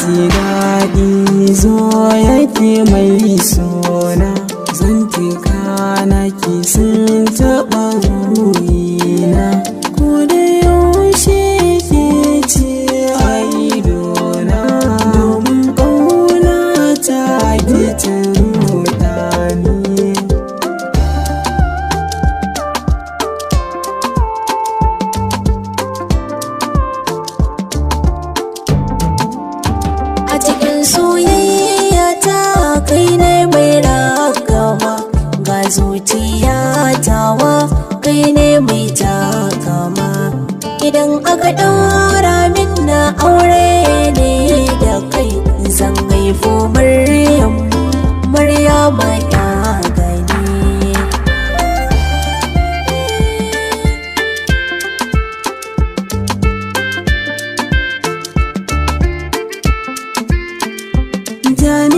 ji daɗi zo yake mai sona, zantuka naki sun taɓa ruhina, ko da yaushe ke ce a idona, domin ƙauna ta ke ta ruɗa ni. A cikin soyayya ta kai ne mai ragawa, ga zuciya tawa kai ne mai takama. Idan aka ɗaura min na aure ne da kai, zan haifo Maryama ya gani. Jani